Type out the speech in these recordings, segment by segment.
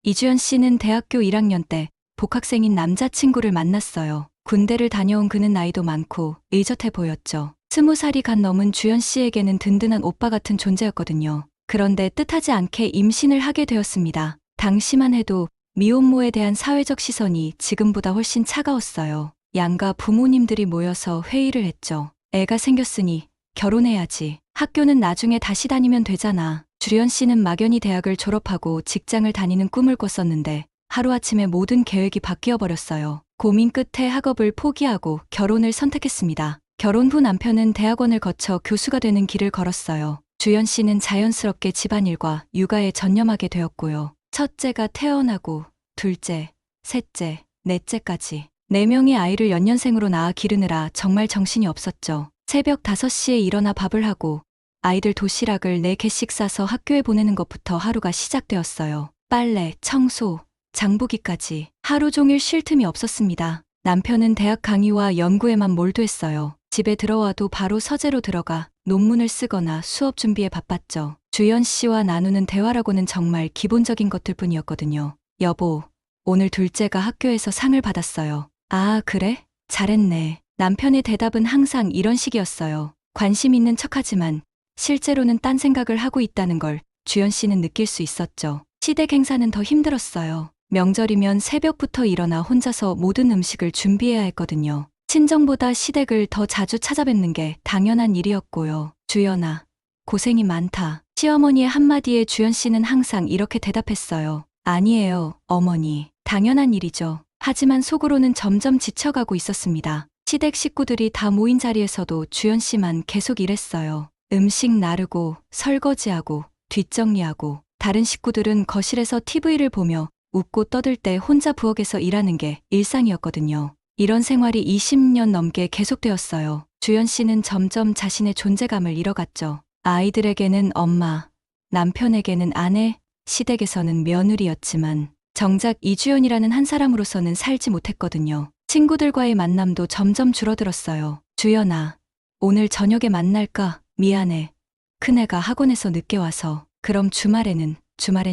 이주연 씨는 대학교 1학년 때 복학생인 남자친구를 만났어요. 군대를 다녀온 그는 나이도 많고 의젓해 보였죠. 20살이 갓 넘은 주연 씨에게는 든든한 오빠 같은 존재였거든요. 그런데 뜻하지 않게 임신을 하게 되었습니다. 당시만 해도 미혼모에 대한 사회적 시선이 지금보다 훨씬 차가웠어요. 양가 부모님들이 모여서 회의를 했죠. 애가 생겼으니 결혼해야지. 학교는 나중에 다시 다니면 되잖아. 주연 씨는 막연히 대학을 졸업하고 직장을 다니는 꿈을 꿨었는데 하루아침에 모든 계획이 바뀌어 버렸어요. 고민 끝에 학업을 포기하고 결혼을 선택했습니다. 결혼 후 남편은 대학원을 거쳐 교수가 되는 길을 걸었어요. 주연 씨는 자연스럽게 집안일과 육아에 전념하게 되었고요. 첫째가 태어나고 둘째, 셋째, 넷째까지 4명의 아이를 연년생으로 낳아 기르느라 정말 정신이 없었죠. 새벽 5시에 일어나 밥을 하고 아이들 도시락을 4개씩 싸서 학교에 보내는 것부터 하루가 시작되었어요. 빨래, 청소, 장보기까지 하루 종일 쉴 틈이 없었습니다. 남편은 대학 강의와 연구에만 몰두했어요. 집에 들어와도 바로 서재로 들어가 논문을 쓰거나 수업 준비에 바빴죠. 주연 씨와 나누는 대화라고는 정말 기본적인 것들 뿐이었거든요. 여보, 오늘 둘째가 학교에서 상을 받았어요. 아, 그래? 잘했네. 남편의 대답은 항상 이런 식이었어요. 관심 있는 척하지만 실제로는 딴 생각을 하고 있다는 걸 주연 씨는 느낄 수 있었죠. 시댁 행사는 더 힘들었어요. 명절이면 새벽부터 일어나 혼자서 모든 음식을 준비해야 했거든요. 친정보다 시댁을 더 자주 찾아뵙는 게 당연한 일이었고요. 주연아, 고생이 많다. 시어머니의 한마디에 주연 씨는 항상 이렇게 대답했어요. 아니에요, 어머니. 당연한 일이죠. 하지만 속으로는 점점 지쳐가고 있었습니다. 시댁 식구들이 다 모인 자리에서도 주연 씨만 계속 일했어요. 음식 나르고 설거지하고 뒷정리하고 다른 식구들은 거실에서 TV를 보며 웃고 떠들 때 혼자 부엌에서 일하는 게 일상이었거든요. 이런 생활이 20년 넘게 계속되었어요. 주연 씨는 점점 자신의 존재감을 잃어갔죠. 아이들에게는 엄마, 남편에게는 아내, 시댁에서는 며느리였지만 정작 이주연이라는 한 사람으로서는 살지 못했거든요. 친구들과의 만남도 점점 줄어들었어요. 주연아, 오늘 저녁에 만날까? 미안해. 큰애가 학원에서 늦게 와서. 그럼 주말엔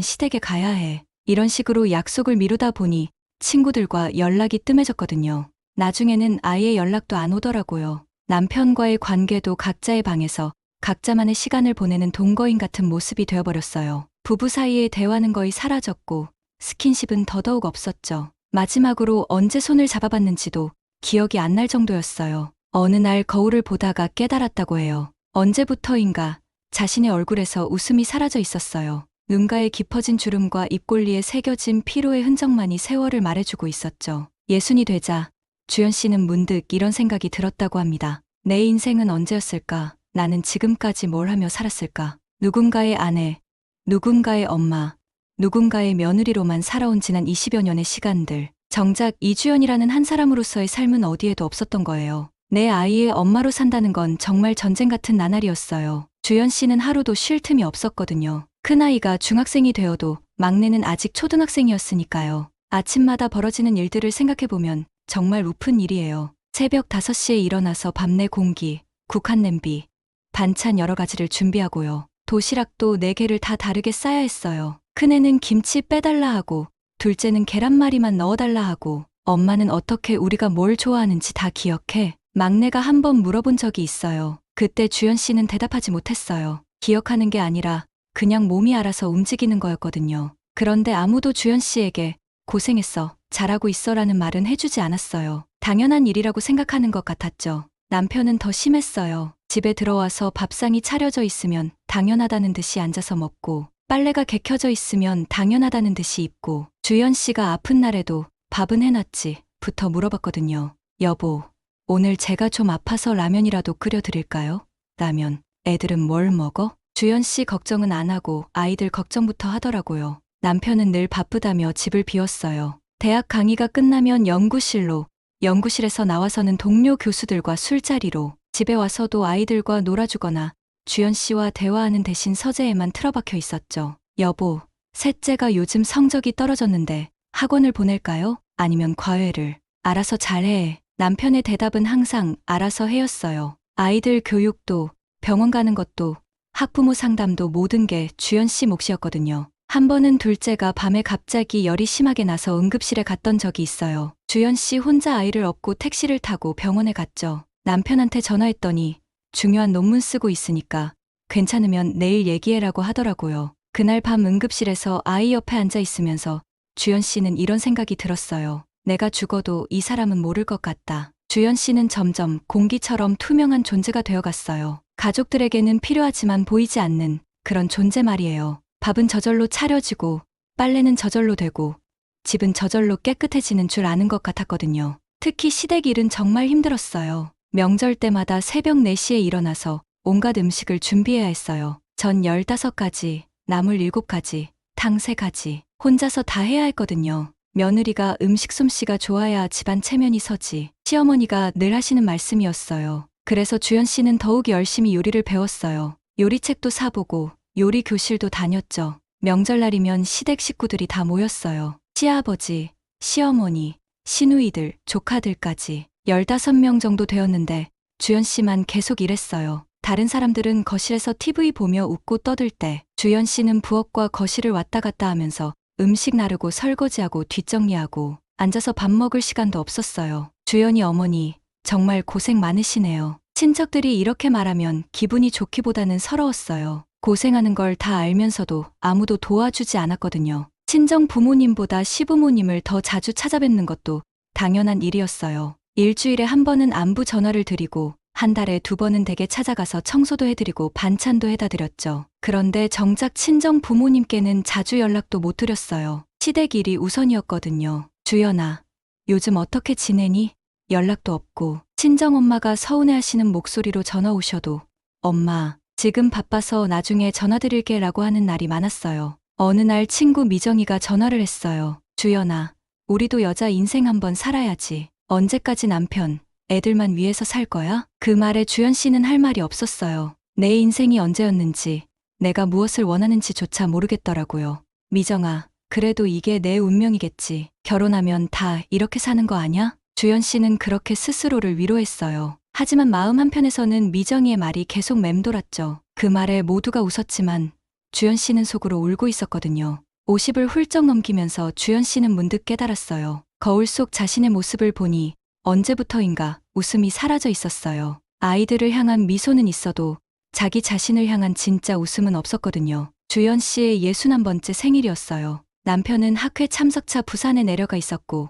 시댁에 가야 해. 이런 식으로 약속을 미루다 보니 친구들과 연락이 뜸해졌거든요. 나중에는 아예 연락도 안 오더라고요. 남편과의 관계도 각자의 방에서 각자만의 시간을 보내는 동거인 같은 모습이 되어버렸어요. 부부 사이의 대화는 거의 사라졌고 스킨십은 더더욱 없었죠. 마지막으로 언제 손을 잡아봤는지도 기억이 안 날 정도였어요. 어느 날 거울을 보다가 깨달았다고 해요. 언제부터인가 자신의 얼굴에서 웃음이 사라져 있었어요. 눈가에 깊어진 주름과 입꼬리에 새겨진 피로의 흔적만이 세월을 말해주고 있었죠. 예순이 되자 주연 씨는 문득 이런 생각이 들었다고 합니다. 내 인생은 언제였을까? 나는 지금까지 뭘 하며 살았을까? 누군가의 아내, 누군가의 엄마, 누군가의 며느리로만 살아온 지난 20여 년의 시간들. 정작 이주연이라는 한 사람으로서의 삶은 어디에도 없었던 거예요. 내 아이의 엄마로 산다는 건 정말 전쟁 같은 나날이었어요. 주연 씨는 하루도 쉴 틈이 없었거든요. 큰아이가 중학생이 되어도 막내는 아직 초등학생이었으니까요. 아침마다 벌어지는 일들을 생각해보면 정말 우픈 일이에요. 새벽 5시에 일어나서 밤내 공기, 국한 냄비, 반찬 여러 가지를 준비하고요. 도시락도 4개를 다 다르게 싸야 했어요. 큰애는 김치 빼달라 하고 둘째는 계란말이만 넣어달라 하고 엄마는 어떻게 우리가 뭘 좋아하는지 다 기억해. 막내가 한 번 물어본 적이 있어요. 그때 주연 씨는 대답하지 못했어요. 기억하는 게 아니라 그냥 몸이 알아서 움직이는 거였거든요. 그런데 아무도 주연 씨에게 고생했어, 잘하고 있어라는 말은 해주지 않았어요. 당연한 일이라고 생각하는 것 같았죠. 남편은 더 심했어요. 집에 들어와서 밥상이 차려져 있으면 당연하다는 듯이 앉아서 먹고 빨래가 개켜져 있으면 당연하다는 듯이 입고 주연 씨가 아픈 날에도 밥은 해놨지? 부터 물어봤거든요. 여보, 오늘 제가 좀 아파서 라면이라도 끓여드릴까요? 라면. 애들은 뭘 먹어? 주연 씨 걱정은 안 하고 아이들 걱정부터 하더라고요. 남편은 늘 바쁘다며 집을 비웠어요. 대학 강의가 끝나면 연구실로, 연구실에서 나와서는 동료 교수들과 술자리로, 집에 와서도 아이들과 놀아주거나 주연 씨와 대화하는 대신 서재에만 틀어박혀 있었죠. 여보, 셋째가 요즘 성적이 떨어졌는데 학원을 보낼까요? 아니면 과외를? 알아서 잘해. 남편의 대답은 항상 알아서 해였어요. 아이들 교육도, 병원 가는 것도, 학부모 상담도 모든 게 주연 씨 몫이었거든요. 한 번은 둘째가 밤에 갑자기 열이 심하게 나서 응급실에 갔던 적이 있어요. 주연 씨 혼자 아이를 업고 택시를 타고 병원에 갔죠. 남편한테 전화했더니 중요한 논문 쓰고 있으니까 괜찮으면 내일 얘기해라고 하더라고요. 그날 밤 응급실에서 아이 옆에 앉아 있으면서 주연 씨는 이런 생각이 들었어요. 내가 죽어도 이 사람은 모를 것 같다. 주연 씨는 점점 공기처럼 투명한 존재가 되어갔어요. 가족들에게는 필요하지만 보이지 않는 그런 존재 말이에요. 밥은 저절로 차려지고 빨래는 저절로 되고 집은 저절로 깨끗해지는 줄 아는 것 같았거든요. 특히 시댁 일은 정말 힘들었어요. 명절 때마다 새벽 4시에 일어나서 온갖 음식을 준비해야 했어요. 전 15가지, 나물 7가지, 탕 3가지 혼자서 다 해야 했거든요. 며느리가 음식 솜씨가 좋아야 집안 체면이 서지. 시어머니가 늘 하시는 말씀이었어요. 그래서 주연 씨는 더욱 열심히 요리를 배웠어요. 요리책도 사보고 요리 교실도 다녔죠. 명절날이면 시댁 식구들이 다 모였어요. 시아버지, 시어머니, 시누이들, 조카들까지 15명 정도 되었는데 주연 씨만 계속 일했어요. 다른 사람들은 거실에서 TV 보며 웃고 떠들 때 주연 씨는 부엌과 거실을 왔다 갔다 하면서 음식 나르고 설거지하고 뒷정리하고 앉아서 밥 먹을 시간도 없었어요. 주연이 어머니 정말 고생 많으시네요. 친척들이 이렇게 말하면 기분이 좋기보다는 서러웠어요. 고생하는 걸 다 알면서도 아무도 도와주지 않았거든요. 친정 부모님보다 시부모님을 더 자주 찾아뵙는 것도 당연한 일이었어요. 일주일에 한 번은 안부 전화를 드리고 한 달에 2번은 댁에 찾아가서 청소도 해드리고 반찬도 해다 드렸죠. 그런데 정작 친정 부모님께는 자주 연락도 못 드렸어요. 시댁 일이 우선이었거든요. 주연아, 요즘 어떻게 지내니? 연락도 없고 친정엄마가 서운해하시는 목소리로 전화 오셔도 엄마, 지금 바빠서 나중에 전화드릴게 라고 하는 날이 많았어요. 어느 날 친구 미정이가 전화를 했어요. 주연아, 우리도 여자 인생 한번 살아야지. 언제까지 남편, 애들만 위해서 살 거야? 그 말에 주연 씨는 할 말이 없었어요. 내 인생이 언제였는지, 내가 무엇을 원하는지조차 모르겠더라고요. 미정아, 그래도 이게 내 운명이겠지. 결혼하면 다 이렇게 사는 거 아냐? 주연 씨는 그렇게 스스로를 위로했어요. 하지만 마음 한편에서는 미정이의 말이 계속 맴돌았죠. 그 말에 모두가 웃었지만 주연 씨는 속으로 울고 있었거든요. 50을 훌쩍 넘기면서 주연 씨는 문득 깨달았어요. 거울 속 자신의 모습을 보니 언제부터인가 웃음이 사라져 있었어요. 아이들을 향한 미소는 있어도 자기 자신을 향한 진짜 웃음은 없었거든요. 주연 씨의 61번째 생일이었어요. 남편은 학회 참석차 부산에 내려가 있었고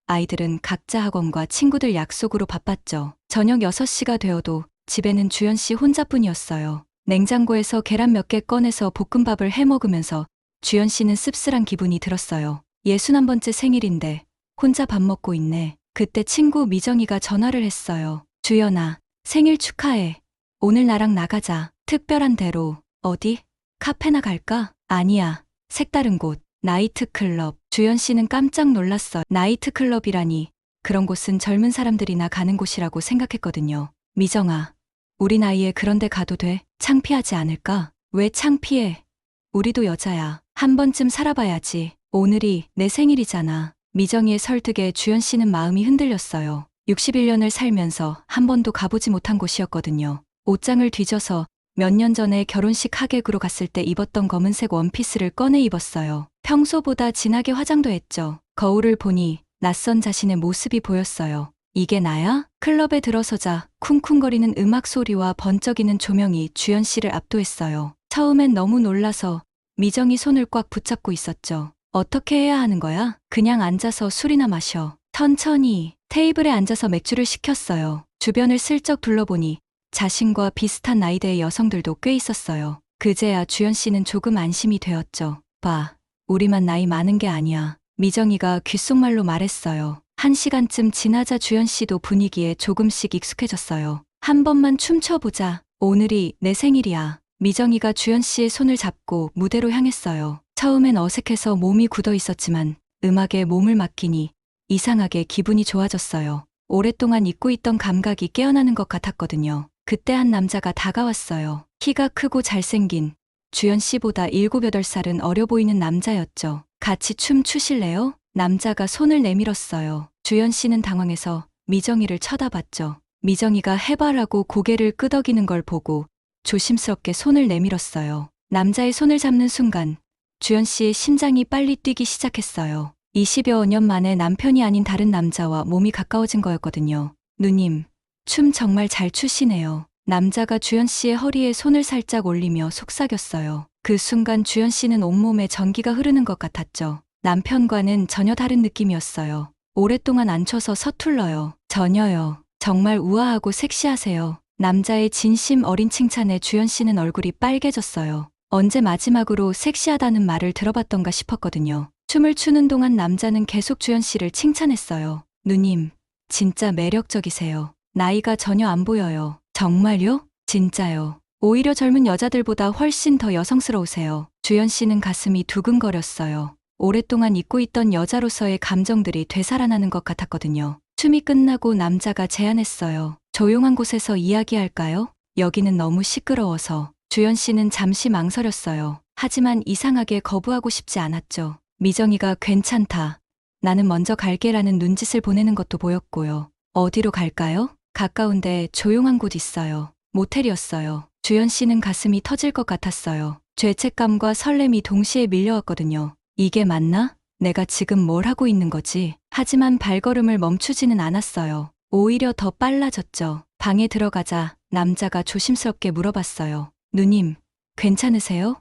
아이들은 각자 학원과 친구들 약속으로 바빴죠. 저녁 6시가 되어도 집에는 주연 씨 혼자뿐이었어요. 냉장고에서 계란 몇 개 꺼내서 볶음밥을 해 먹으면서 주연 씨는 씁쓸한 기분이 들었어요. 61번째 생일인데 혼자 밥 먹고 있네. 그때 친구 미정이가 전화를 했어요. 주연아, 생일 축하해. 오늘 나랑 나가자. 특별한 데로. 어디? 카페나 갈까? 아니야. 색다른 곳. 나이트클럽. 주연 씨는 깜짝 놀랐어요. 나이트클럽이라니. 그런 곳은 젊은 사람들이나 가는 곳이라고 생각했거든요. 미정아, 우리 나이에 그런 데 가도 돼? 창피하지 않을까? 왜 창피해? 우리도 여자야. 한 번쯤 살아봐야지. 오늘이 내 생일이잖아. 미정이의 설득에 주연 씨는 마음이 흔들렸어요. 61년을 살면서 한 번도 가보지 못한 곳이었거든요. 옷장을 뒤져서 몇 년 전에 결혼식 하객으로 갔을 때 입었던 검은색 원피스를 꺼내 입었어요. 평소보다 진하게 화장도 했죠. 거울을 보니 낯선 자신의 모습이 보였어요. 이게 나야? 클럽에 들어서자 쿵쿵거리는 음악 소리와 번쩍이는 조명이 주연 씨를 압도했어요. 처음엔 너무 놀라서 미정이 손을 꽉 붙잡고 있었죠. 어떻게 해야 하는 거야? 그냥 앉아서 술이나 마셔. 천천히. 테이블에 앉아서 맥주를 시켰어요. 주변을 슬쩍 둘러보니 자신과 비슷한 나이대의 여성들도 꽤 있었어요. 그제야 주연 씨는 조금 안심이 되었죠. 봐, 우리만 나이 많은 게 아니야. 미정이가 귓속말로 말했어요. 1시간쯤 지나자 주연 씨도 분위기에 조금씩 익숙해졌어요. 한 번만 춤춰보자. 오늘이 내 생일이야. 미정이가 주연 씨의 손을 잡고 무대로 향했어요. 처음엔 어색해서 몸이 굳어 있었지만 음악에 몸을 맡기니 이상하게 기분이 좋아졌어요. 오랫동안 잊고 있던 감각이 깨어나는 것 같았거든요. 그때 한 남자가 다가왔어요. 키가 크고 잘생긴 주연 씨보다 7, 8살은 어려 보이는 남자였죠. 같이 춤 추실래요? 남자가 손을 내밀었어요. 주연 씨는 당황해서 미정이를 쳐다봤죠. 미정이가 해바라고 고개를 끄덕이는 걸 보고 조심스럽게 손을 내밀었어요. 남자의 손을 잡는 순간 주연 씨의 심장이 빨리 뛰기 시작했어요. 20여 년 만에 남편이 아닌 다른 남자와 몸이 가까워진 거였거든요. 누님, 춤 정말 잘 추시네요. 남자가 주연 씨의 허리에 손을 살짝 올리며 속삭였어요. 그 순간 주연 씨는 온몸에 전기가 흐르는 것 같았죠. 남편과는 전혀 다른 느낌이었어요. 오랫동안 앉혀서 서툴러요. 전혀요. 정말 우아하고 섹시하세요. 남자의 진심 어린 칭찬에 주연 씨는 얼굴이 빨개졌어요. 언제 마지막으로 섹시하다는 말을 들어봤던가 싶었거든요. 춤을 추는 동안 남자는 계속 주연 씨를 칭찬했어요. 누님, 진짜 매력적이세요. 나이가 전혀 안 보여요. 정말요? 진짜요. 오히려 젊은 여자들보다 훨씬 더 여성스러우세요. 주연 씨는 가슴이 두근거렸어요. 오랫동안 잊고 있던 여자로서의 감정들이 되살아나는 것 같았거든요. 춤이 끝나고 남자가 제안했어요. 조용한 곳에서 이야기할까요? 여기는 너무 시끄러워서. 주연 씨는 잠시 망설였어요. 하지만 이상하게 거부하고 싶지 않았죠. 미정이가 괜찮다. 나는 먼저 갈게라는 눈짓을 보내는 것도 보였고요. 어디로 갈까요? 가까운데 조용한 곳 있어요. 모텔이었어요. 주연 씨는 가슴이 터질 것 같았어요. 죄책감과 설렘이 동시에 밀려왔거든요. 이게 맞나? 내가 지금 뭘 하고 있는 거지? 하지만 발걸음을 멈추지는 않았어요. 오히려 더 빨라졌죠. 방에 들어가자 남자가 조심스럽게 물어봤어요. 누님, 괜찮으세요?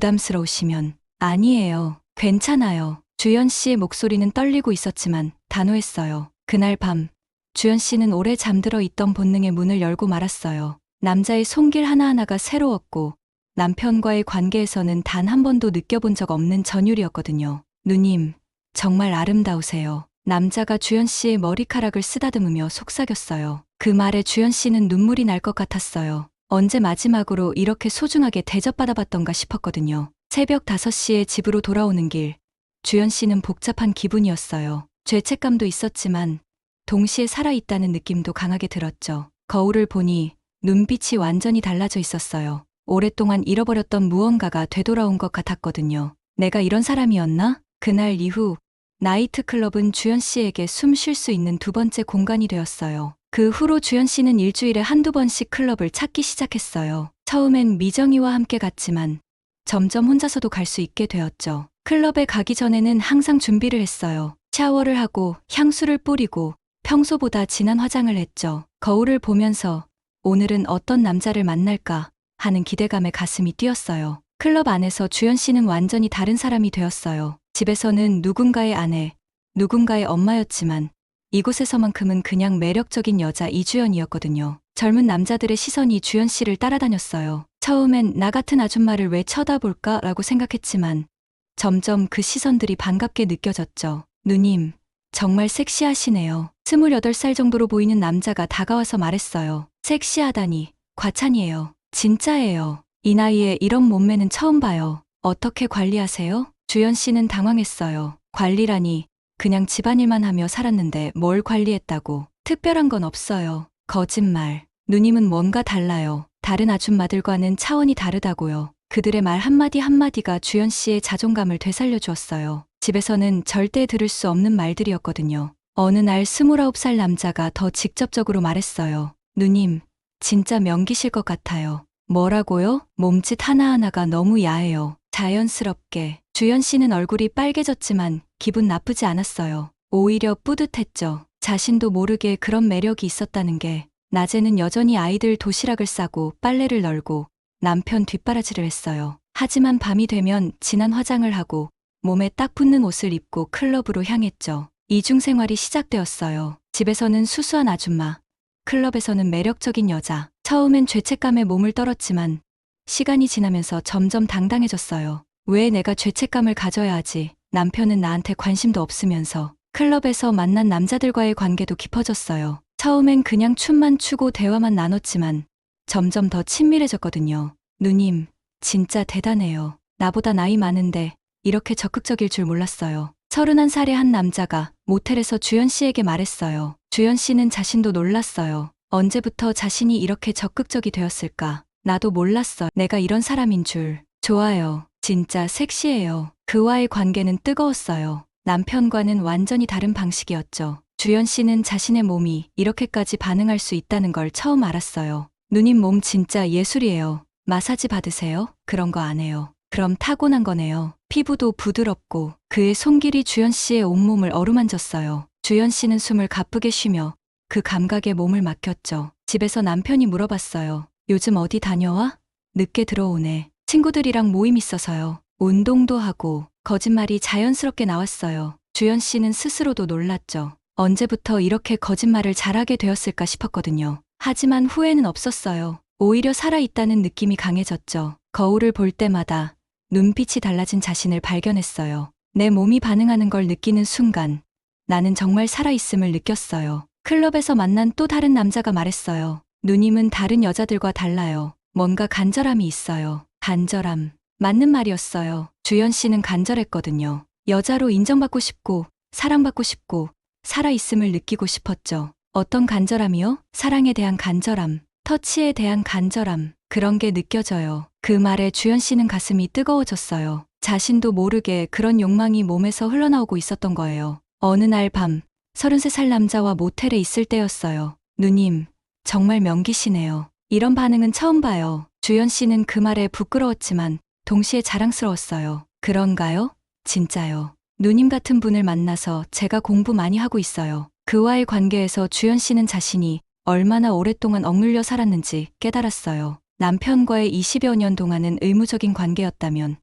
부담스러우시면. 아니에요. 괜찮아요. 주연 씨의 목소리는 떨리고 있었지만 단호했어요. 그날 밤, 주연 씨는 오래 잠들어 있던 본능의 문을 열고 말았어요. 남자의 손길 하나하나가 새로웠고 남편과의 관계에서는 단 한 번도 느껴본 적 없는 전율이었거든요. 누님, 정말 아름다우세요. 남자가 주연 씨의 머리카락을 쓰다듬으며 속삭였어요. 그 말에 주연 씨는 눈물이 날 것 같았어요. 언제 마지막으로 이렇게 소중하게 대접받아봤던가 싶었거든요. 새벽 5시에 집으로 돌아오는 길, 주연 씨는 복잡한 기분이었어요. 죄책감도 있었지만 동시에 살아있다는 느낌도 강하게 들었죠. 거울을 보니 눈빛이 완전히 달라져 있었어요. 오랫동안 잃어버렸던 무언가가 되돌아온 것 같았거든요. 내가 이런 사람이었나? 그날 이후 나이트클럽은 주연 씨에게 숨 쉴 수 있는 두 번째 공간이 되었어요. 그 후로 주연 씨는 일주일에 한두 번씩 클럽을 찾기 시작했어요. 처음엔 미정이와 함께 갔지만 점점 혼자서도 갈 수 있게 되었죠. 클럽에 가기 전에는 항상 준비를 했어요. 샤워를 하고 향수를 뿌리고 평소보다 진한 화장을 했죠. 거울을 보면서 오늘은 어떤 남자를 만날까 하는 기대감에 가슴이 뛰었어요. 클럽 안에서 주연 씨는 완전히 다른 사람이 되었어요. 집에서는 누군가의 아내, 누군가의 엄마였지만 이곳에서만큼은 그냥 매력적인 여자 이주연이었거든요. 젊은 남자들의 시선이 주연 씨를 따라다녔어요. 처음엔 나 같은 아줌마를 왜 쳐다볼까라고 생각했지만 점점 그 시선들이 반갑게 느껴졌죠. 누님, 정말 섹시하시네요. 28살 정도로 보이는 남자가 다가와서 말했어요. 섹시하다니, 과찬이에요. 진짜예요. 이 나이에 이런 몸매는 처음 봐요. 어떻게 관리하세요? 주연 씨는 당황했어요. 관리라니, 그냥 집안일만 하며 살았는데 뭘 관리했다고. 특별한 건 없어요. 거짓말. 누님은 뭔가 달라요. 다른 아줌마들과는 차원이 다르다고요. 그들의 말 한마디 한마디가 주연 씨의 자존감을 되살려 주었어요. 집에서는 절대 들을 수 없는 말들이었거든요. 어느 날 29살 남자가 더 직접적으로 말했어요. 누님, 진짜 명기실 것 같아요. 뭐라고요? 몸짓 하나하나가 너무 야해요. 자연스럽게. 주연 씨는 얼굴이 빨개졌지만 기분 나쁘지 않았어요. 오히려 뿌듯했죠. 자신도 모르게 그런 매력이 있었다는 게. 낮에는 여전히 아이들 도시락을 싸고 빨래를 널고 남편 뒷바라지를 했어요. 하지만 밤이 되면 진한 화장을 하고 몸에 딱 붙는 옷을 입고 클럽으로 향했죠. 이중생활이 시작되었어요. 집에서는 수수한 아줌마, 클럽에서는 매력적인 여자. 처음엔 죄책감에 몸을 떨었지만 시간이 지나면서 점점 당당해졌어요. 왜 내가 죄책감을 가져야 하지? 남편은 나한테 관심도 없으면서. 클럽에서 만난 남자들과의 관계도 깊어졌어요. 처음엔 그냥 춤만 추고 대화만 나눴지만 점점 더 친밀해졌거든요. 누님, 진짜 대단해요. 나보다 나이 많은데 이렇게 적극적일 줄 몰랐어요. 31살의 한 남자가 모텔에서 주연 씨에게 말했어요. 주연 씨는 자신도 놀랐어요. 언제부터 자신이 이렇게 적극적이 되었을까? 나도 몰랐어. 내가 이런 사람인 줄. 좋아요. 진짜 섹시해요. 그와의 관계는 뜨거웠어요. 남편과는 완전히 다른 방식이었죠. 주연 씨는 자신의 몸이 이렇게까지 반응할 수 있다는 걸 처음 알았어요. 누님 몸 진짜 예술이에요. 마사지 받으세요? 그런 거 안 해요. 그럼 타고난 거네요. 피부도 부드럽고 그의 손길이 주연 씨의 온몸을 어루만졌어요. 주연 씨는 숨을 가쁘게 쉬며 그 감각에 몸을 맡겼죠. 집에서 남편이 물어봤어요. 요즘 어디 다녀와? 늦게 들어오네. 친구들이랑 모임 있어서요. 운동도 하고 거짓말이 자연스럽게 나왔어요. 주연 씨는 스스로도 놀랐죠. 언제부터 이렇게 거짓말을 잘하게 되었을까 싶었거든요. 하지만 후회는 없었어요. 오히려 살아있다는 느낌이 강해졌죠. 거울을 볼 때마다 눈빛이 달라진 자신을 발견했어요. 내 몸이 반응하는 걸 느끼는 순간 나는 정말 살아있음을 느꼈어요. 클럽에서 만난 또 다른 남자가 말했어요. 누님은 다른 여자들과 달라요. 뭔가 간절함이 있어요. 간절함. 맞는 말이었어요. 주연 씨는 간절했거든요. 여자로 인정받고 싶고, 사랑받고 싶고, 살아있음을 느끼고 싶었죠. 어떤 간절함이요? 사랑에 대한 간절함, 터치에 대한 간절함, 그런 게 느껴져요. 그 말에 주연 씨는 가슴이 뜨거워졌어요. 자신도 모르게 그런 욕망이 몸에서 흘러나오고 있었던 거예요. 어느 날 밤, 33살 남자와 모텔에 있을 때였어요. 누님, 정말 명기시네요. 이런 반응은 처음 봐요. 주연 씨는 그 말에 부끄러웠지만 동시에 자랑스러웠어요. 그런가요? 진짜요. 누님 같은 분을 만나서 제가 공부 많이 하고 있어요. 그와의 관계에서 주연 씨는 자신이 얼마나 오랫동안 억눌려 살았는지 깨달았어요. 남편과의 20여 년 동안은 의무적인 관계였다면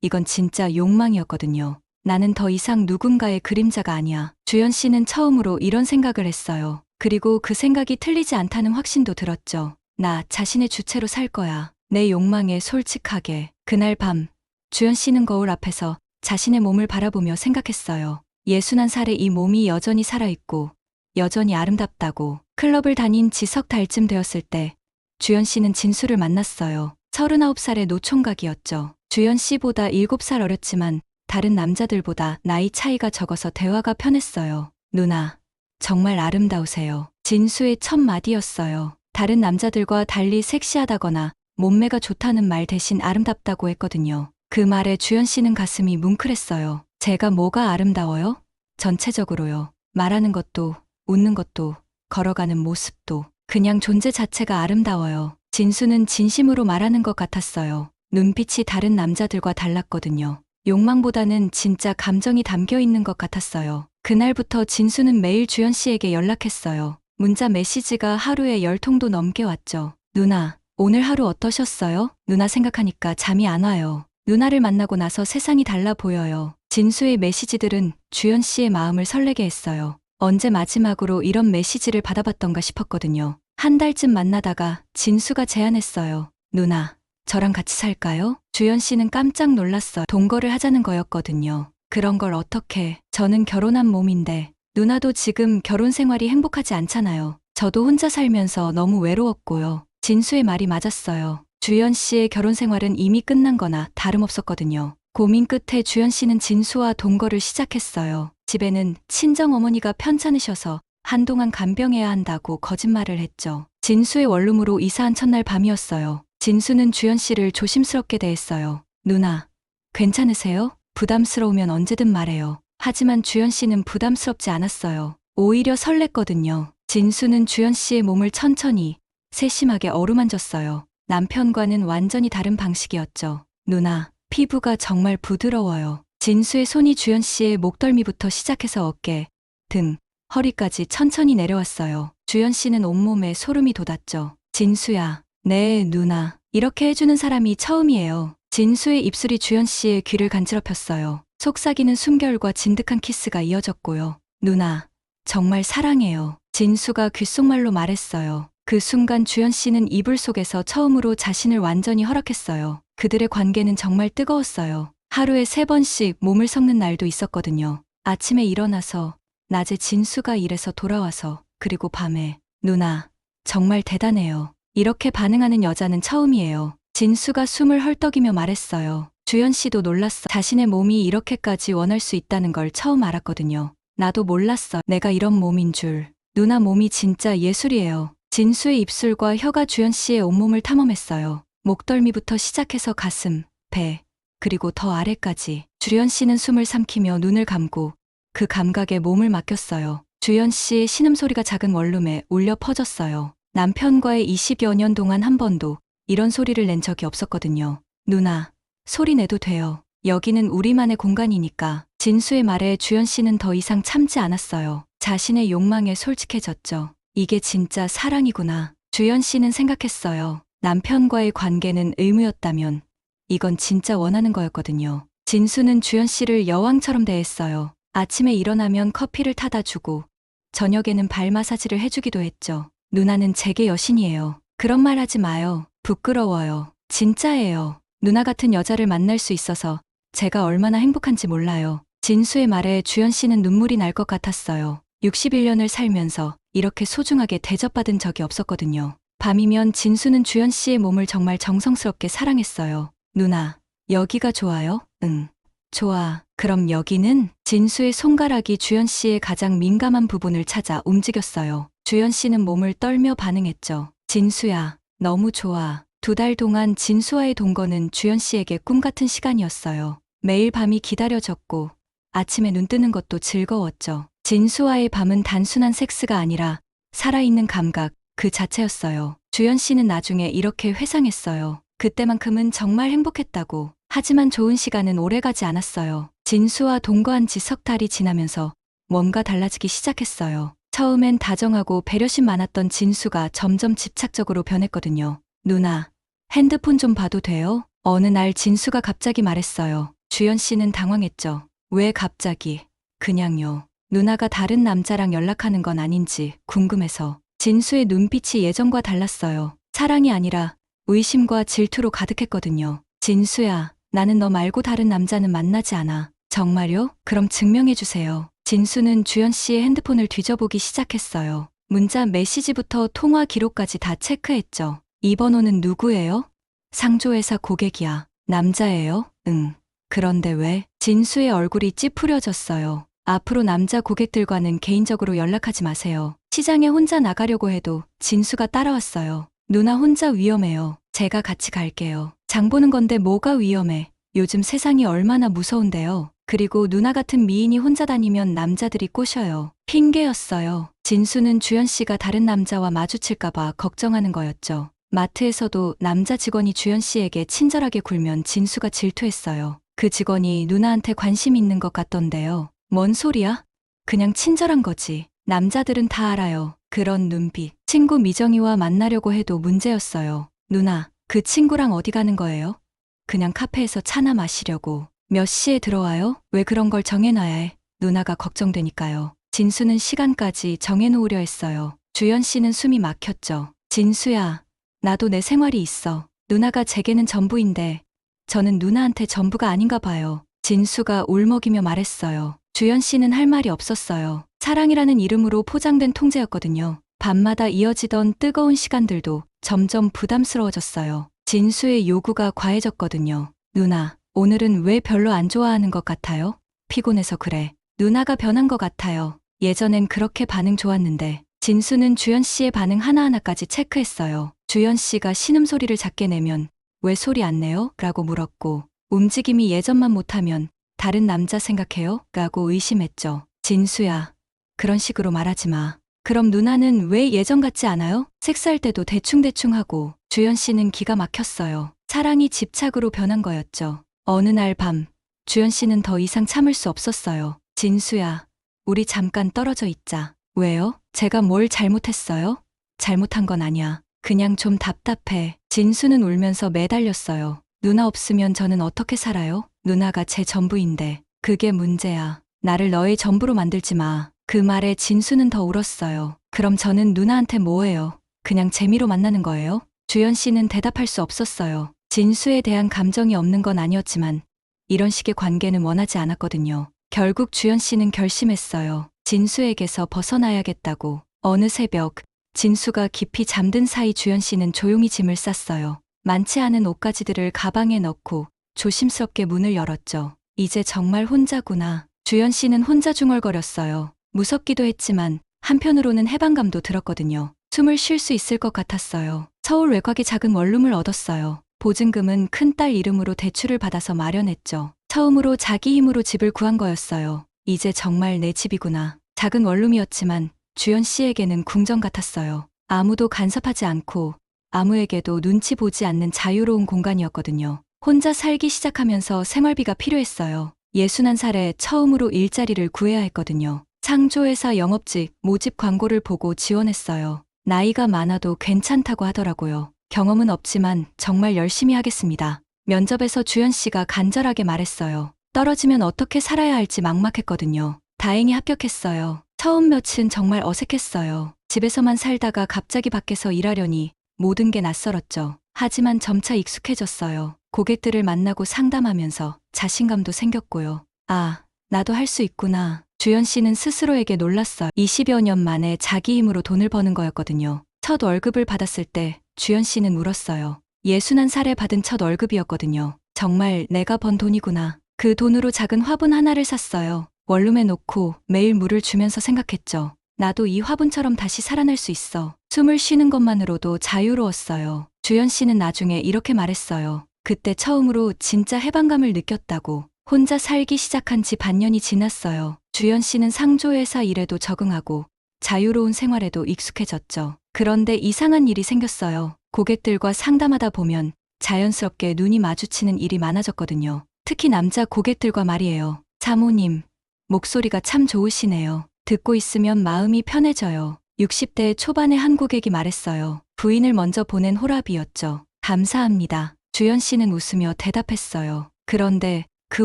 이건 진짜 욕망이었거든요. 나는 더 이상 누군가의 그림자가 아니야. 주연 씨는 처음으로 이런 생각을 했어요. 그리고 그 생각이 틀리지 않다는 확신도 들었죠. 나 자신의 주체로 살 거야. 내 욕망에 솔직하게. 그날 밤, 주연 씨는 거울 앞에서 자신의 몸을 바라보며 생각했어요. 61살의 이 몸이 여전히 살아있고 여전히 아름답다고. 클럽을 다닌 지 석 달쯤 되었을 때 주연 씨는 진수를 만났어요. 39살의 노총각이었죠. 주연 씨보다 7살 어렸지만 다른 남자들보다 나이 차이가 적어서 대화가 편했어요. 누나, 정말 아름다우세요. 진수의 첫 마디였어요. 다른 남자들과 달리 섹시하다거나 몸매가 좋다는 말 대신 아름답다고 했거든요. 그 말에 주연 씨는 가슴이 뭉클했어요. 제가 뭐가 아름다워요? 전체적으로요. 말하는 것도, 웃는 것도, 걸어가는 모습도, 그냥 존재 자체가 아름다워요. 진수는 진심으로 말하는 것 같았어요. 눈빛이 다른 남자들과 달랐거든요. 욕망보다는 진짜 감정이 담겨 있는 것 같았어요. 그날부터 진수는 매일 주연 씨에게 연락했어요. 문자 메시지가 하루에 10통도 넘게 왔죠. 누나, 오늘 하루 어떠셨어요? 누나 생각하니까 잠이 안 와요. 누나를 만나고 나서 세상이 달라 보여요. 진수의 메시지들은 주연 씨의 마음을 설레게 했어요. 언제 마지막으로 이런 메시지를 받아봤던가 싶었거든요. 한 달쯤 만나다가 진수가 제안했어요. 누나, 저랑 같이 살까요? 주연 씨는 깜짝 놀랐어요. 동거를 하자는 거였거든요. 그런 걸 어떻게, 저는 결혼한 몸인데, 누나도 지금 결혼 생활이 행복하지 않잖아요. 저도 혼자 살면서 너무 외로웠고요. 진수의 말이 맞았어요. 주연 씨의 결혼 생활은 이미 끝난 거나 다름없었거든요. 고민 끝에 주연 씨는 진수와 동거를 시작했어요. 집에는 친정어머니가 편찮으셔서 한동안 간병해야 한다고 거짓말을 했죠. 진수의 원룸으로 이사한 첫날 밤이었어요. 진수는 주연 씨를 조심스럽게 대했어요. 누나, 괜찮으세요? 부담스러우면 언제든 말해요. 하지만 주연 씨는 부담스럽지 않았어요. 오히려 설렜거든요. 진수는 주연 씨의 몸을 천천히, 세심하게 어루만졌어요. 남편과는 완전히 다른 방식이었죠. 누나, 피부가 정말 부드러워요. 진수의 손이 주연 씨의 목덜미부터 시작해서 어깨, 등, 허리까지 천천히 내려왔어요. 주연 씨는 온몸에 소름이 돋았죠. 진수야. 네, 누나. 이렇게 해주는 사람이 처음이에요. 진수의 입술이 주연 씨의 귀를 간지럽혔어요. 속삭이는 숨결과 진득한 키스가 이어졌고요. 누나, 정말 사랑해요. 진수가 귓속말로 말했어요. 그 순간 주연 씨는 이불 속에서 처음으로 자신을 완전히 허락했어요. 그들의 관계는 정말 뜨거웠어요. 하루에 3번씩 몸을 섞는 날도 있었거든요. 아침에 일어나서, 낮에 진수가 일해서 돌아와서, 그리고 밤에. 누나, 정말 대단해요. 이렇게 반응하는 여자는 처음이에요. 진수가 숨을 헐떡이며 말했어요. 주연 씨도 놀랐어. 자신의 몸이 이렇게까지 원할 수 있다는 걸 처음 알았거든요. 나도 몰랐어. 내가 이런 몸인 줄. 누나 몸이 진짜 예술이에요. 진수의 입술과 혀가 주연 씨의 온몸을 탐험했어요. 목덜미부터 시작해서 가슴, 배, 그리고 더 아래까지. 주연 씨는 숨을 삼키며 눈을 감고 그 감각에 몸을 맡겼어요. 주연 씨의 신음소리가 작은 원룸에 울려 퍼졌어요. 남편과의 20여 년 동안 한 번도 이런 소리를 낸 적이 없었거든요. 누나, 소리 내도 돼요. 여기는 우리만의 공간이니까. 진수의 말에 주연 씨는 더 이상 참지 않았어요. 자신의 욕망에 솔직해졌죠. 이게 진짜 사랑이구나. 주연 씨는 생각했어요. 남편과의 관계는 의무였다면 이건 진짜 원하는 거였거든요. 진수는 주연 씨를 여왕처럼 대했어요. 아침에 일어나면 커피를 타다 주고 저녁에는 발 마사지를 해주기도 했죠. 누나는 제게 여신이에요. 그런 말 하지 마요. 부끄러워요. 진짜예요. 누나 같은 여자를 만날 수 있어서 제가 얼마나 행복한지 몰라요. 진수의 말에 주연 씨는 눈물이 날 것 같았어요. 61년을 살면서 이렇게 소중하게 대접받은 적이 없었거든요. 밤이면 진수는 주연 씨의 몸을 정말 정성스럽게 사랑했어요. 누나, 여기가 좋아요? 응. 좋아. 그럼 여기는? 진수의 손가락이 주연 씨의 가장 민감한 부분을 찾아 움직였어요. 주연 씨는 몸을 떨며 반응했죠. 진수야, 너무 좋아. 2달 동안 진수와의 동거는 주연 씨에게 꿈 같은 시간이었어요. 매일 밤이 기다려졌고 아침에 눈 뜨는 것도 즐거웠죠. 진수와의 밤은 단순한 섹스가 아니라 살아있는 감각 그 자체였어요. 주연 씨는 나중에 이렇게 회상했어요. 그때만큼은 정말 행복했다고. 하지만 좋은 시간은 오래가지 않았어요. 진수와 동거한 지 석 달이 지나면서 뭔가 달라지기 시작했어요. 처음엔 다정하고 배려심 많았던 진수가 점점 집착적으로 변했거든요. 누나, 핸드폰 좀 봐도 돼요? 어느 날 진수가 갑자기 말했어요. 주연 씨는 당황했죠. 왜 갑자기? 그냥요. 누나가 다른 남자랑 연락하는 건 아닌지 궁금해서. 진수의 눈빛이 예전과 달랐어요. 사랑이 아니라 의심과 질투로 가득했거든요. 진수야, 나는 너 말고 다른 남자는 만나지 않아. 정말요? 그럼 증명해주세요. 진수는 주연 씨의 핸드폰을 뒤져보기 시작했어요. 문자 메시지부터 통화 기록까지 다 체크했죠. 이 번호는 누구예요? 상조회사 고객이야. 남자예요? 응. 그런데 왜? 진수의 얼굴이 찌푸려졌어요. 앞으로 남자 고객들과는 개인적으로 연락하지 마세요. 시장에 혼자 나가려고 해도 진수가 따라왔어요. 누나 혼자 위험해요. 제가 같이 갈게요. 장 보는 건데 뭐가 위험해. 요즘 세상이 얼마나 무서운데요. 그리고 누나 같은 미인이 혼자 다니면 남자들이 꼬셔요. 핑계였어요. 진수는 주연 씨가 다른 남자와 마주칠까봐 걱정하는 거였죠. 마트에서도 남자 직원이 주연 씨에게 친절하게 굴면 진수가 질투했어요. 그 직원이 누나한테 관심 있는 것 같던데요. 뭔 소리야? 그냥 친절한 거지. 남자들은 다 알아요. 그런 눈빛. 친구 미정이와 만나려고 해도 문제였어요. 누나, 그 친구랑 어디 가는 거예요? 그냥 카페에서 차나 마시려고. 몇 시에 들어와요? 왜 그런 걸 정해놔야 해? 누나가 걱정되니까요. 진수는 시간까지 정해놓으려 했어요. 주연 씨는 숨이 막혔죠. 진수야, 나도 내 생활이 있어. 누나가 제게는 전부인데 저는 누나한테 전부가 아닌가 봐요. 진수가 울먹이며 말했어요. 주연 씨는 할 말이 없었어요. 사랑이라는 이름으로 포장된 통제였거든요. 밤마다 이어지던 뜨거운 시간들도 점점 부담스러워졌어요. 진수의 요구가 과해졌거든요. 누나, 오늘은 왜 별로 안 좋아하는 것 같아요? 피곤해서 그래. 누나가 변한 것 같아요. 예전엔 그렇게 반응 좋았는데. 진수는 주연 씨의 반응 하나하나까지 체크했어요. 주연 씨가 신음소리를 작게 내면 왜 소리 안 내요? 라고 물었고, 움직임이 예전만 못하면 다른 남자 생각해요? 라고 의심했죠. 진수야, 그런 식으로 말하지 마. 그럼 누나는 왜 예전 같지 않아요? 섹스할 때도 대충대충 하고. 주연 씨는 기가 막혔어요. 사랑이 집착으로 변한 거였죠. 어느 날 밤, 주연 씨는 더 이상 참을 수 없었어요. 진수야, 우리 잠깐 떨어져 있자. 왜요? 제가 뭘 잘못했어요? 잘못한 건 아니야. 그냥 좀 답답해. 진수는 울면서 매달렸어요. 누나 없으면 저는 어떻게 살아요? 누나가 제 전부인데. 그게 문제야. 나를 너의 전부로 만들지 마. 그 말에 진수는 더 울었어요. 그럼 저는 누나한테 뭐예요? 그냥 재미로 만나는 거예요? 주연 씨는 대답할 수 없었어요. 진수에 대한 감정이 없는 건 아니었지만 이런 식의 관계는 원하지 않았거든요. 결국 주연 씨는 결심했어요. 진수에게서 벗어나야겠다고. 어느 새벽, 진수가 깊이 잠든 사이 주연 씨는 조용히 짐을 쌌어요. 많지 않은 옷가지들을 가방에 넣고 조심스럽게 문을 열었죠. 이제 정말 혼자구나. 주연 씨는 혼자 중얼거렸어요. 무섭기도 했지만 한편으로는 해방감도 들었거든요. 숨을 쉴 수 있을 것 같았어요. 서울 외곽에 작은 원룸을 얻었어요. 보증금은 큰딸 이름으로 대출을 받아서 마련했죠. 처음으로 자기 힘으로 집을 구한 거였어요. 이제 정말 내 집이구나. 작은 원룸이었지만 주연 씨에게는 궁전 같았어요. 아무도 간섭하지 않고 아무에게도 눈치 보지 않는 자유로운 공간이었거든요. 혼자 살기 시작하면서 생활비가 필요했어요. 61살에 처음으로 일자리를 구해야 했거든요. 상조회사 영업직 모집 광고를 보고 지원했어요. 나이가 많아도 괜찮다고 하더라고요. 경험은 없지만 정말 열심히 하겠습니다. 면접에서 주연 씨가 간절하게 말했어요. 떨어지면 어떻게 살아야 할지 막막했거든요. 다행히 합격했어요. 처음 며칠은 정말 어색했어요. 집에서만 살다가 갑자기 밖에서 일하려니 모든 게 낯설었죠. 하지만 점차 익숙해졌어요. 고객들을 만나고 상담하면서 자신감도 생겼고요. 아, 나도 할 수 있구나. 주연 씨는 스스로에게 놀랐어요. 20여 년 만에 자기 힘으로 돈을 버는 거였거든요. 첫 월급을 받았을 때 주연 씨는 울었어요. 61살에 받은 첫 월급이었거든요. 정말 내가 번 돈이구나. 그 돈으로 작은 화분 하나를 샀어요. 원룸에 놓고 매일 물을 주면서 생각했죠. 나도 이 화분처럼 다시 살아날 수 있어. 숨을 쉬는 것만으로도 자유로웠어요. 주연 씨는 나중에 이렇게 말했어요. 그때 처음으로 진짜 해방감을 느꼈다고. 혼자 살기 시작한 지 반년이 지났어요. 주연 씨는 상조회사 일에도 적응하고 자유로운 생활에도 익숙해졌죠. 그런데 이상한 일이 생겼어요. 고객들과 상담하다 보면 자연스럽게 눈이 마주치는 일이 많아졌거든요. 특히 남자 고객들과 말이에요. 사모님, 목소리가 참 좋으시네요. 듣고 있으면 마음이 편해져요. 60대 초반의 한 고객이 말했어요. 부인을 먼저 보낸 호랍이었죠. 감사합니다. 주연 씨는 웃으며 대답했어요. 그런데 그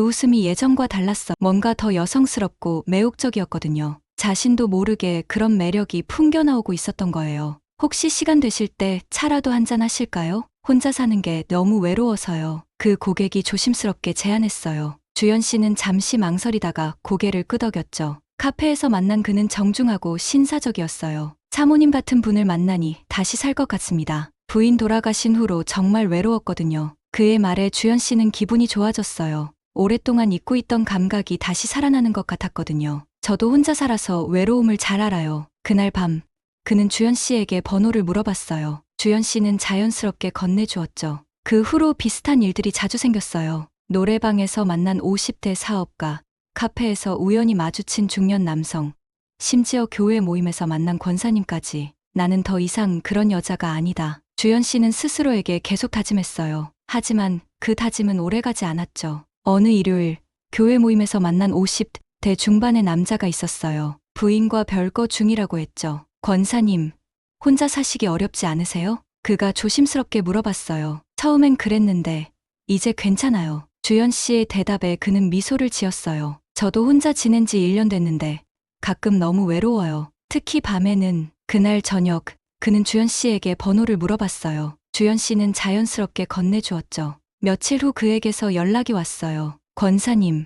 웃음이 예전과 달랐어. 뭔가 더 여성스럽고 매혹적이었거든요. 자신도 모르게 그런 매력이 풍겨나오고 있었던 거예요. 혹시 시간 되실 때 차라도 한잔 하실까요? 혼자 사는 게 너무 외로워서요. 그 고객이 조심스럽게 제안했어요. 주연 씨는 잠시 망설이다가 고개를 끄덕였죠. 카페에서 만난 그는 정중하고 신사적이었어요. 사모님 같은 분을 만나니 다시 살 것 같습니다. 부인 돌아가신 후로 정말 외로웠거든요. 그의 말에 주연 씨는 기분이 좋아졌어요. 오랫동안 잊고 있던 감각이 다시 살아나는 것 같았거든요. 저도 혼자 살아서 외로움을 잘 알아요. 그날 밤, 그는 주연 씨에게 번호를 물어봤어요. 주연 씨는 자연스럽게 건네주었죠. 그 후로 비슷한 일들이 자주 생겼어요. 노래방에서 만난 50대 사업가, 카페에서 우연히 마주친 중년 남성, 심지어 교회 모임에서 만난 권사님까지. 나는 더 이상 그런 여자가 아니다. 주연 씨는 스스로에게 계속 다짐했어요. 하지만 그 다짐은 오래가지 않았죠. 어느 일요일, 교회 모임에서 만난 50대 중반의 남자가 있었어요. 부인과 별거 중이라고 했죠. 권사님, 혼자 사시기 어렵지 않으세요? 그가 조심스럽게 물어봤어요. 처음엔 그랬는데, 이제 괜찮아요. 주연 씨의 대답에 그는 미소를 지었어요. 저도 혼자 지낸 지 1년 됐는데, 가끔 너무 외로워요. 특히 밤에는. 그날 저녁, 그는 주연 씨에게 번호를 물어봤어요. 주연 씨는 자연스럽게 건네주었죠. 며칠 후 그에게서 연락이 왔어요. 권사님,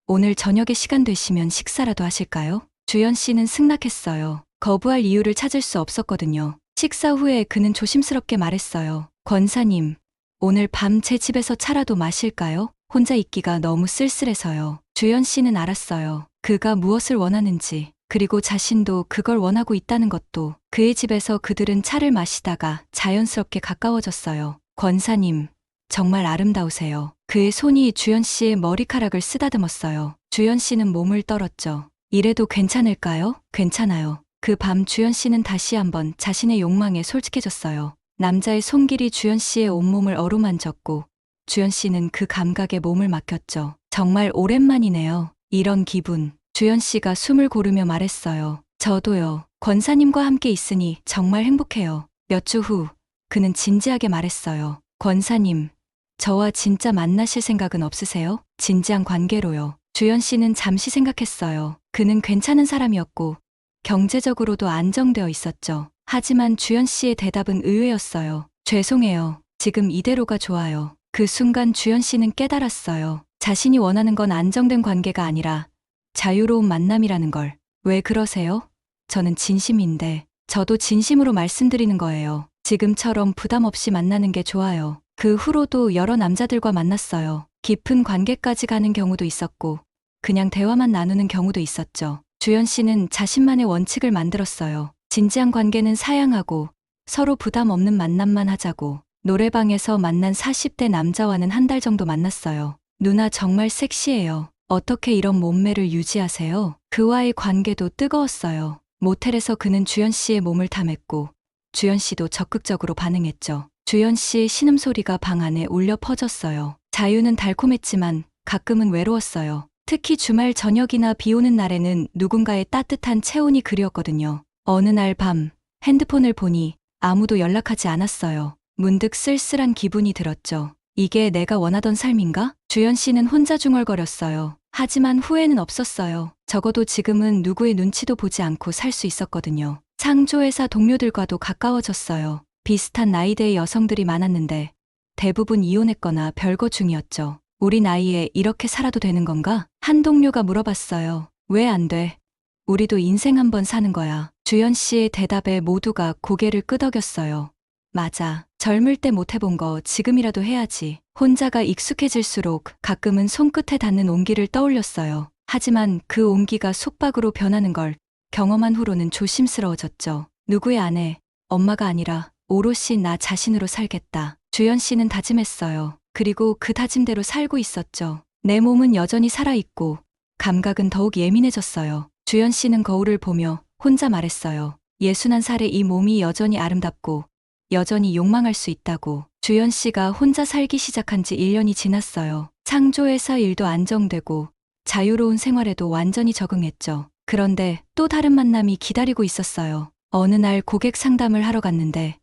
오늘 저녁에 시간 되시면 식사라도 하실까요? 주연 씨는 승낙했어요. 거부할 이유를 찾을 수 없었거든요. 식사 후에 그는 조심스럽게 말했어요. 권사님, 오늘 밤 제 집에서 차라도 마실까요? 혼자 있기가 너무 쓸쓸해서요. 주연 씨는 알았어요. 그가 무엇을 원하는지, 그리고 자신도 그걸 원하고 있다는 것도. 그의 집에서 그들은 차를 마시다가 자연스럽게 가까워졌어요. 권사님, 정말 아름다우세요. 그의 손이 주연 씨의 머리카락을 쓰다듬었어요. 주연 씨는 몸을 떨었죠. 이래도 괜찮을까요? 괜찮아요. 그 밤 주연 씨는 다시 한번 자신의 욕망에 솔직해졌어요. 남자의 손길이 주연 씨의 온몸을 어루만졌고 주연 씨는 그 감각에 몸을 맡겼죠. 정말 오랜만이네요. 이런 기분. 주연 씨가 숨을 고르며 말했어요. 저도요. 권사님과 함께 있으니 정말 행복해요. 몇 주 후, 그는 진지하게 말했어요. 권사님, 저와 진짜 만나실 생각은 없으세요? 진지한 관계로요. 주연 씨는 잠시 생각했어요. 그는 괜찮은 사람이었고, 경제적으로도 안정되어 있었죠. 하지만 주연 씨의 대답은 의외였어요. 죄송해요. 지금 이대로가 좋아요. 그 순간 주연 씨는 깨달았어요. 자신이 원하는 건 안정된 관계가 아니라 자유로운 만남이라는 걸. 왜 그러세요? 저는 진심인데. 저도 진심으로 말씀드리는 거예요. 지금처럼 부담 없이 만나는 게 좋아요. 그 후로도 여러 남자들과 만났어요. 깊은 관계까지 가는 경우도 있었고, 그냥 대화만 나누는 경우도 있었죠. 주연 씨는 자신만의 원칙을 만들었어요. 진지한 관계는 사양하고 서로 부담 없는 만남만 하자고. 노래방에서 만난 40대 남자와는 한 달 정도 만났어요. 누나 정말 섹시해요. 어떻게 이런 몸매를 유지하세요? 그와의 관계도 뜨거웠어요. 모텔에서 그는 주연 씨의 몸을 탐했고 주연 씨도 적극적으로 반응했죠. 주연 씨의 신음소리가 방 안에 울려 퍼졌어요. 자유는 달콤했지만 가끔은 외로웠어요. 특히 주말 저녁이나 비 오는 날에는 누군가의 따뜻한 체온이 그리웠거든요. 어느 날 밤 핸드폰을 보니 아무도 연락하지 않았어요. 문득 쓸쓸한 기분이 들었죠. 이게 내가 원하던 삶인가? 주연 씨는 혼자 중얼거렸어요. 하지만 후회는 없었어요. 적어도 지금은 누구의 눈치도 보지 않고 살 수 있었거든요. 상조회사 동료들과도 가까워졌어요. 비슷한 나이대의 여성들이 많았는데 대부분 이혼했거나 별거 중이었죠. 우리 나이에 이렇게 살아도 되는 건가? 한 동료가 물어봤어요. 왜 안 돼? 우리도 인생 한번 사는 거야. 주연 씨의 대답에 모두가 고개를 끄덕였어요. 맞아. 젊을 때 못 해본 거 지금이라도 해야지. 혼자가 익숙해질수록 가끔은 손끝에 닿는 온기를 떠올렸어요. 하지만 그 온기가 속박으로 변하는 걸 경험한 후로는 조심스러워졌죠. 누구의 아내, 엄마가 아니라 오롯이 나 자신으로 살겠다. 주연 씨는 다짐했어요. 그리고 그 다짐대로 살고 있었죠. 내 몸은 여전히 살아있고 감각은 더욱 예민해졌어요. 주연 씨는 거울을 보며 혼자 말했어요. 61살의 이 몸이 여전히 아름답고 여전히 욕망할 수 있다고. 주연 씨가 혼자 살기 시작한 지 1년이 지났어요. 창조회사 일도 안정되고 자유로운 생활에도 완전히 적응했죠. 그런데 또 다른 만남이 기다리고 있었어요. 어느 날 고객 상담을 하러 갔는데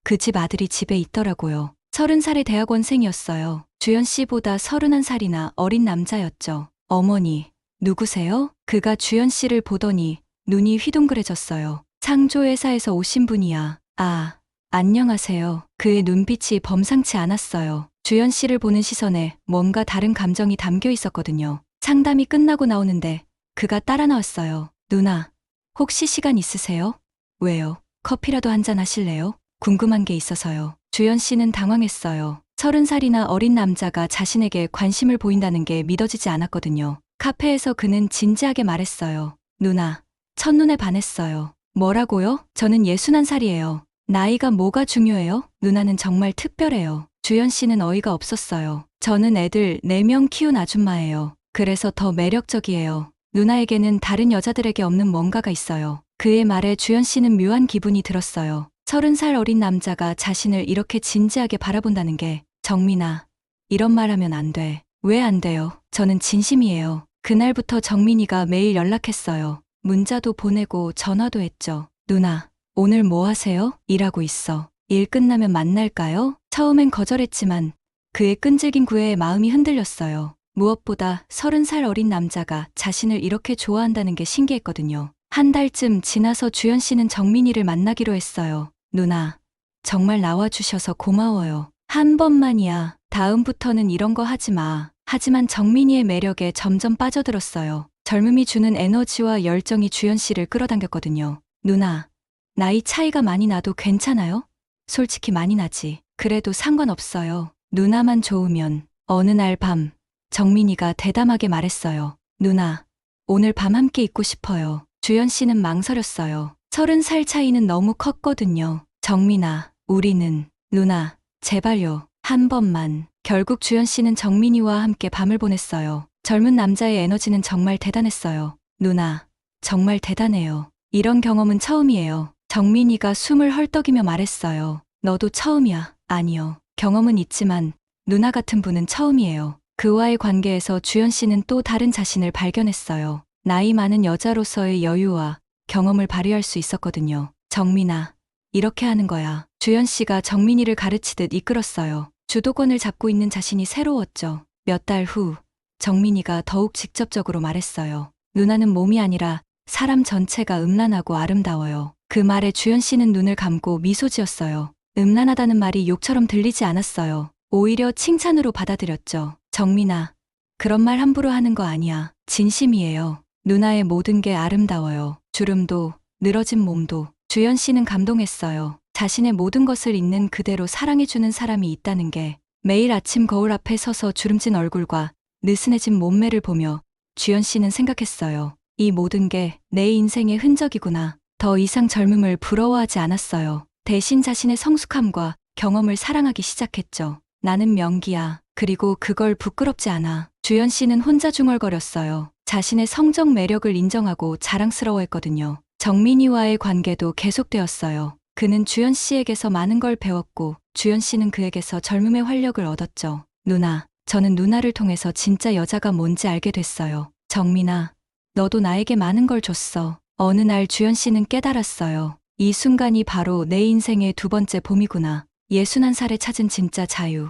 그 집 아들이 집에 있더라고요. 30살의 대학원생이었어요. 주연 씨보다 31살이나 어린 남자였죠. 어머니, 누구세요? 그가 주연 씨를 보더니 눈이 휘둥그레졌어요. 창조회사에서 오신 분이야. 아, 안녕하세요. 그의 눈빛이 범상치 않았어요. 주연 씨를 보는 시선에 뭔가 다른 감정이 담겨 있었거든요. 상담이 끝나고 나오는데 그가 따라 나왔어요. 누나, 혹시 시간 있으세요? 왜요? 커피라도 한잔 하실래요? 궁금한 게 있어서요. 주연 씨는 당황했어요. 30살이나 어린 남자가 자신에게 관심을 보인다는 게 믿어지지 않았거든요. 카페에서 그는 진지하게 말했어요. 누나, 첫눈에 반했어요. 뭐라고요? 저는 61살이에요. 나이가 뭐가 중요해요? 누나는 정말 특별해요. 주연 씨는 어이가 없었어요. 저는 애들 4명 키운 아줌마예요. 그래서 더 매력적이에요. 누나에게는 다른 여자들에게 없는 뭔가가 있어요. 그의 말에 주연 씨는 묘한 기분이 들었어요. 30살 어린 남자가 자신을 이렇게 진지하게 바라본다는 게 정민아, 이런 말 하면 안 돼. 왜 안 돼요? 저는 진심이에요. 그날부터 정민이가 매일 연락했어요. 문자도 보내고 전화도 했죠. 누나, 오늘 뭐 하세요? 일하고 있어. 일 끝나면 만날까요? 처음엔 거절했지만 그의 끈질긴 구애에 마음이 흔들렸어요. 무엇보다 30살 어린 남자가 자신을 이렇게 좋아한다는 게 신기했거든요. 한 달쯤 지나서 주연 씨는 정민이를 만나기로 했어요. 누나, 정말 나와주셔서 고마워요. 한 번만이야. 다음부터는 이런 거 하지 마. 하지만 정민이의 매력에 점점 빠져들었어요. 젊음이 주는 에너지와 열정이 주연 씨를 끌어당겼거든요. 누나, 나이 차이가 많이 나도 괜찮아요? 솔직히 많이 나지. 그래도 상관없어요. 누나만 좋으면. 어느 날 밤, 정민이가 대담하게 말했어요. 누나, 오늘 밤 함께 있고 싶어요. 주연 씨는 망설였어요. 30살 차이는 너무 컸거든요. 정민아, 우리는. 누나, 제발요. 한 번만. 결국 주연 씨는 정민이와 함께 밤을 보냈어요. 젊은 남자의 에너지는 정말 대단했어요. 누나, 정말 대단해요. 이런 경험은 처음이에요. 정민이가 숨을 헐떡이며 말했어요. 너도 처음이야. 아니요. 경험은 있지만 누나 같은 분은 처음이에요. 그와의 관계에서 주연 씨는 또 다른 자신을 발견했어요. 나이 많은 여자로서의 여유와 경험을 발휘할 수 있었거든요. 정민아, 이렇게 하는 거야. 주연 씨가 정민이를 가르치듯 이끌었어요. 주도권을 잡고 있는 자신이 새로웠죠. 몇 달 후, 정민이가 더욱 직접적으로 말했어요. 누나는 몸이 아니라 사람 전체가 음란하고 아름다워요. 그 말에 주연 씨는 눈을 감고 미소 지었어요. 음란하다는 말이 욕처럼 들리지 않았어요. 오히려 칭찬으로 받아들였죠. 정민아, 그런 말 함부로 하는 거 아니야. 진심이에요. 누나의 모든 게 아름다워요. 주름도, 늘어진 몸도. 주연 씨는 감동했어요. 자신의 모든 것을 있는 그대로 사랑해주는 사람이 있다는 게. 매일 아침 거울 앞에 서서 주름진 얼굴과 느슨해진 몸매를 보며 주연 씨는 생각했어요. 이 모든 게 내 인생의 흔적이구나. 더 이상 젊음을 부러워하지 않았어요. 대신 자신의 성숙함과 경험을 사랑하기 시작했죠. 나는 명기야. 그리고 그걸 부끄럽지 않아. 주연 씨는 혼자 중얼거렸어요. 자신의 성적 매력을 인정하고 자랑스러워했거든요. 정민이와의 관계도 계속되었어요. 그는 주연 씨에게서 많은 걸 배웠고 주연 씨는 그에게서 젊음의 활력을 얻었죠. 누나, 저는 누나를 통해서 진짜 여자가 뭔지 알게 됐어요. 정민아, 너도 나에게 많은 걸 줬어. 어느 날 주연 씨는 깨달았어요. 이 순간이 바로 내 인생의 두 번째 봄이구나. 61살에 찾은 진짜 자유,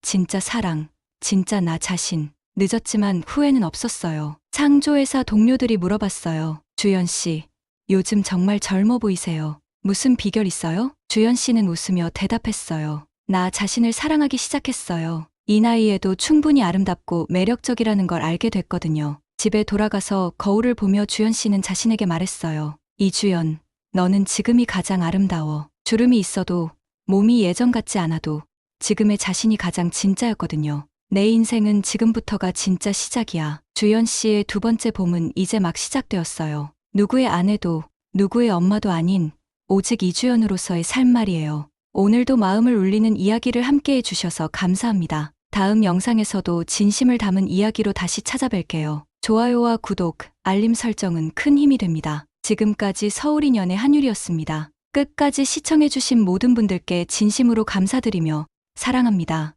진짜 사랑, 진짜 나 자신. 늦었지만 후회는 없었어요. 상조회사 동료들이 물어봤어요. 주연 씨, 요즘 정말 젊어 보이세요. 무슨 비결 있어요? 주연 씨는 웃으며 대답했어요. 나 자신을 사랑하기 시작했어요. 이 나이에도 충분히 아름답고 매력적이라는 걸 알게 됐거든요. 집에 돌아가서 거울을 보며 주연 씨는 자신에게 말했어요. 이주연, 너는 지금이 가장 아름다워. 주름이 있어도, 몸이 예전 같지 않아도 지금의 자신이 가장 진짜였거든요. 내 인생은 지금부터가 진짜 시작이야. 주연 씨의 두 번째 봄은 이제 막 시작되었어요. 누구의 아내도, 누구의 엄마도 아닌 오직 이주연으로서의 삶 말이에요. 오늘도 마음을 울리는 이야기를 함께 해주셔서 감사합니다. 다음 영상에서도 진심을 담은 이야기로 다시 찾아뵐게요. 좋아요와 구독, 알림 설정은 큰 힘이 됩니다. 지금까지 서울인연의 한유리였습니다. 끝까지 시청해주신 모든 분들께 진심으로 감사드리며 사랑합니다.